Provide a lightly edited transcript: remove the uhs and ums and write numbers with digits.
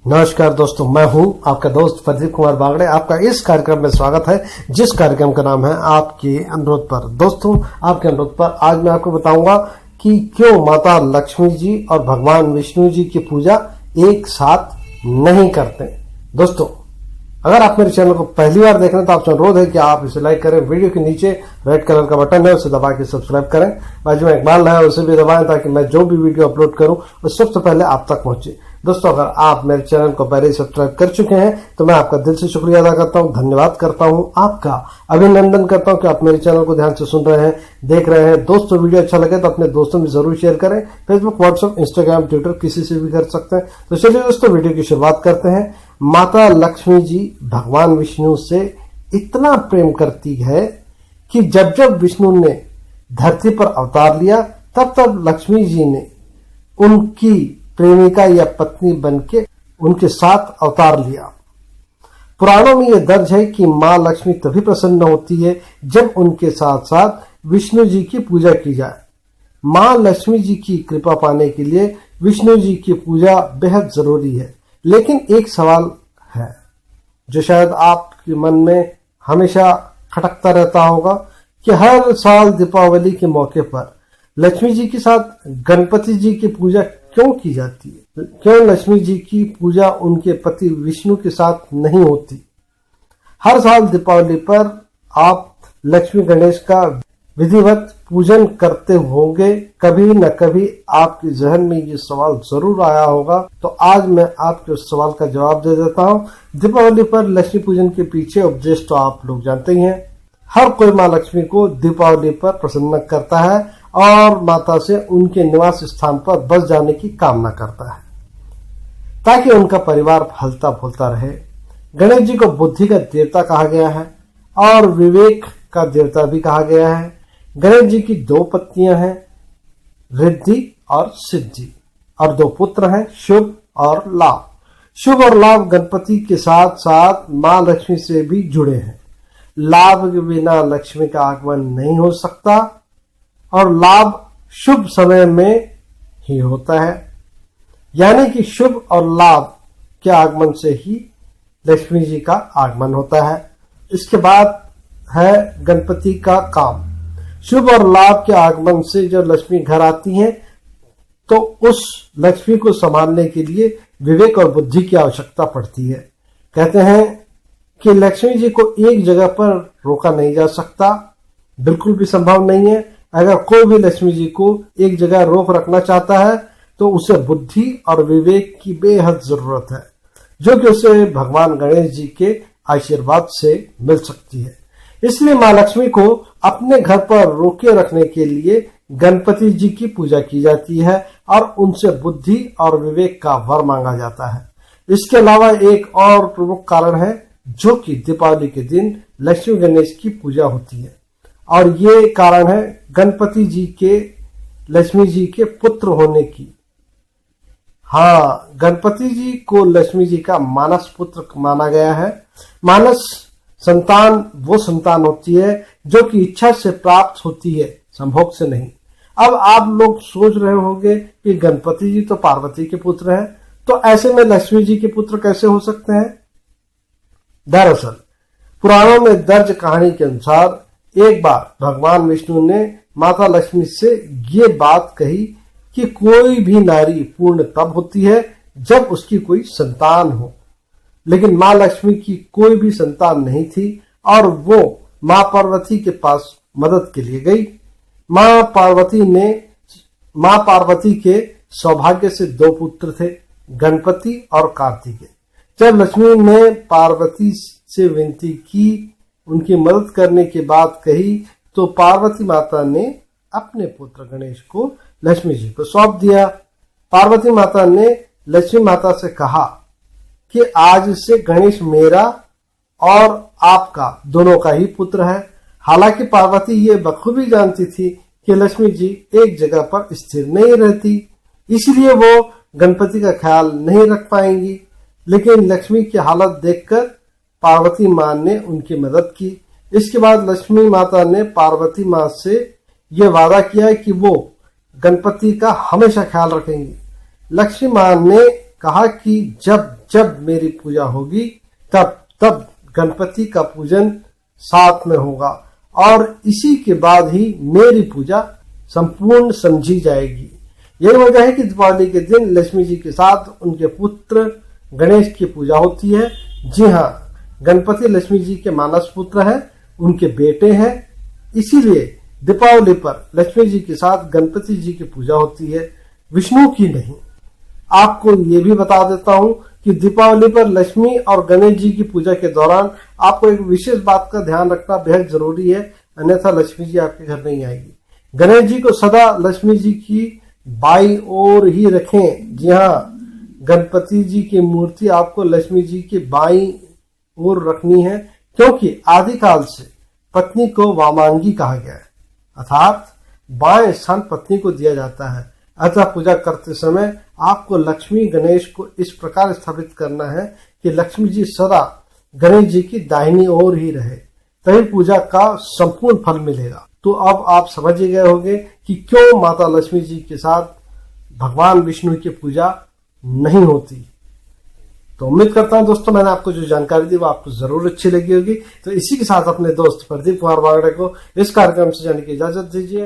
नमस्कार दोस्तों, मैं हूं आपका दोस्त प्रदीप कुमार बागड़े। आपका इस कार्यक्रम में स्वागत है, जिस कार्यक्रम का नाम है आपके अनुरोध पर। दोस्तों, आपके अनुरोध पर आज मैं आपको बताऊंगा कि क्यों माता लक्ष्मी जी और भगवान विष्णु जी की पूजा एक साथ नहीं करते। दोस्तों, अगर आप मेरे चैनल को पहली बार देख रहे हैं तो आपसे अनुरोध है कि आप इसे लाइक करें। वीडियो के नीचे रेड कलर का बटन है, उसे दबा के सब्सक्राइब करें। बाजू में एक बेल है, उसे भी दबाएं ताकि मैं जो भी वीडियो अपलोड करूं वो सबसे पहले आप तक पहुंचे। दोस्तों, अगर आप मेरे चैनल को पहले ही सब्सक्राइब कर चुके हैं तो मैं आपका दिल से शुक्रिया अदा करता हूं, धन्यवाद करता हूं, आपका अभिनंदन करता हूं कि आप मेरे चैनल को ध्यान से सुन रहे हैं, देख रहे हैं। दोस्तों, वीडियो अच्छा लगे तो अपने दोस्तों में जरूर शेयर करें। फेसबुक, व्हाट्सएप, इंस्टाग्राम, ट्विटर किसी से भी कर सकते हैं। तो चलिए दोस्तों, वीडियो की शुरुआत करते हैं। माता लक्ष्मी जी भगवान विष्णु से इतना प्रेम करती है कि जब जब विष्णु ने धरती पर अवतार लिया तब तब लक्ष्मी जी ने उनकी प्रेमिका या पत्नी बनके उनके साथ अवतार लिया। पुराणों में यह दर्ज है कि मां लक्ष्मी तभी प्रसन्न होती है जब उनके साथ साथ विष्णु जी की पूजा की जाए। मां लक्ष्मी जी की कृपा पाने के लिए विष्णु जी की पूजा बेहद जरूरी है। लेकिन एक सवाल है जो शायद आपके मन में हमेशा खटकता रहता होगा कि हर साल दीपावली के मौके पर लक्ष्मी जी के साथ गणपति जी की पूजा क्यों की जाती है? क्यों लक्ष्मी जी की पूजा उनके पति विष्णु के साथ नहीं होती? हर साल दीपावली पर आप लक्ष्मी गणेश का विधिवत पूजन करते होंगे। कभी न कभी आपके जहन में ये सवाल जरूर आया होगा, तो आज मैं आपके उस सवाल का जवाब दे देता हूँ। दीपावली पर लक्ष्मी पूजन के पीछे उपदेश तो आप लोग जानते ही हैं। हर कोई माँ लक्ष्मी को दीपावली पर प्रसन्न करता है और माता से उनके निवास स्थान पर बस जाने की कामना करता है ताकि उनका परिवार फलता फूलता रहे। गणेश जी को बुद्धि का देवता कहा गया है और विवेक का देवता भी कहा गया है। गणेश जी की दो पत्नियां हैं, रिद्धि और सिद्धि, और दो पुत्र हैं, शुभ और लाभ। शुभ और लाभ गणपति के साथ साथ मां लक्ष्मी से भी जुड़े हैं। लाभ के बिना लक्ष्मी का आगमन नहीं हो सकता और लाभ शुभ समय में ही होता है, यानी कि शुभ और लाभ के आगमन से ही लक्ष्मी जी का आगमन होता है। इसके बाद है गणपति का काम। शुभ और लाभ के आगमन से जब लक्ष्मी घर आती हैं तो उस लक्ष्मी को संभालने के लिए विवेक और बुद्धि की आवश्यकता पड़ती है। कहते हैं कि लक्ष्मी जी को एक जगह पर रोका नहीं जा सकता, बिल्कुल भी संभव नहीं है। अगर कोई भी लक्ष्मी जी को एक जगह रोक रखना चाहता है तो उसे बुद्धि और विवेक की बेहद जरूरत है, जो कि उसे भगवान गणेश जी के आशीर्वाद से मिल सकती है। इसलिए मां लक्ष्मी को अपने घर पर रोके रखने के लिए गणपति जी की पूजा की जाती है और उनसे बुद्धि और विवेक का वर मांगा जाता है। इसके अलावा एक और प्रमुख कारण है, जो कि दीपावली के दिन लक्ष्मी गणेश की पूजा होती है, और ये कारण है गणपति जी के लक्ष्मी जी के पुत्र होने की। हाँ, गणपति जी को लक्ष्मी जी का मानस पुत्र माना गया है। मानस संतान वो संतान होती है जो कि इच्छा से प्राप्त होती है, संभोग से नहीं। अब आप लोग सोच रहे होंगे कि गणपति जी तो पार्वती के पुत्र हैं, तो ऐसे में लक्ष्मी जी के पुत्र कैसे हो सकते हैं? दरअसल पुराणों में दर्ज कहानी के अनुसार एक बार भगवान विष्णु ने माता लक्ष्मी से ये बात कही कि कोई भी नारी पूर्ण तब होती है जब उसकी कोई संतान हो। लेकिन मां लक्ष्मी की कोई भी संतान नहीं थी और वो मां पार्वती के पास मदद के लिए गई। मां पार्वती के सौभाग्य से दो पुत्र थे, गणपति और कार्तिकेय। जब लक्ष्मी ने पार्वती से विनती की, उनकी मदद करने की बात कही, तो पार्वती माता ने अपने पुत्र गणेश को लक्ष्मी जी को सौंप दिया। पार्वती माता ने लक्ष्मी माता से कहा कि आज से गणेश मेरा और आपका दोनों का ही पुत्र है। हालांकि पार्वती ये बखूबी जानती थी कि लक्ष्मी जी एक जगह पर स्थिर नहीं रहती, इसलिए वो गणपति का ख्याल नहीं रख पाएंगी। लेकिन लक्ष्मी की हालत देखकर पार्वती मां ने उनकी मदद की। इसके बाद लक्ष्मी माता ने पार्वती मां से यह वादा किया कि वो गणपति का हमेशा ख्याल रखेंगी। लक्ष्मी मां ने कहा कि जब जब मेरी पूजा होगी तब तब गणपति का पूजन साथ में होगा और इसी के बाद ही मेरी पूजा संपूर्ण समझी जाएगी। यही वजह है कि दीपावली के दिन लक्ष्मी जी के साथ उनके पुत्र गणेश की पूजा होती है। जी हाँ, गणपति लक्ष्मी जी के मानस पुत्र हैं, उनके बेटे हैं, इसीलिए दीपावली पर लक्ष्मी जी के साथ गणपति जी की पूजा होती है, विष्णु की नहीं। आपको ये भी बता देता हूं कि दीपावली पर लक्ष्मी और गणेश जी की पूजा के दौरान आपको एक विशेष बात का ध्यान रखना बेहद जरूरी है, अन्यथा लक्ष्मी जी आपके घर नहीं आएगी। गणेश जी को सदा लक्ष्मी जी की बाई ओर ही रखें। जी हाँ, गणपति जी की मूर्ति आपको लक्ष्मी जी की बाई ओर रखनी है, क्योंकि आदिकाल से पत्नी को वामांगी कहा गया है, अर्थात बाएं स्थान पत्नी को दिया जाता है। अतः पूजा करते समय आपको लक्ष्मी गणेश को इस प्रकार स्थापित करना है कि लक्ष्मी जी सदा गणेश जी की दाहिनी ओर ही रहे, तभी पूजा का संपूर्ण फल मिलेगा। तो अब आप समझ ही गए होंगे कि क्यों माता लक्ष्मी जी के साथ भगवान विष्णु की पूजा नहीं होती। तो उम्मीद करता हूं दोस्तों मैंने आपको जो जानकारी दी वो आपको जरूर अच्छी लगी होगी। तो इसी के साथ अपने दोस्त प्रदीप कुमार बागड़े को इस कार्यक्रम से जाने की इजाजत दीजिए।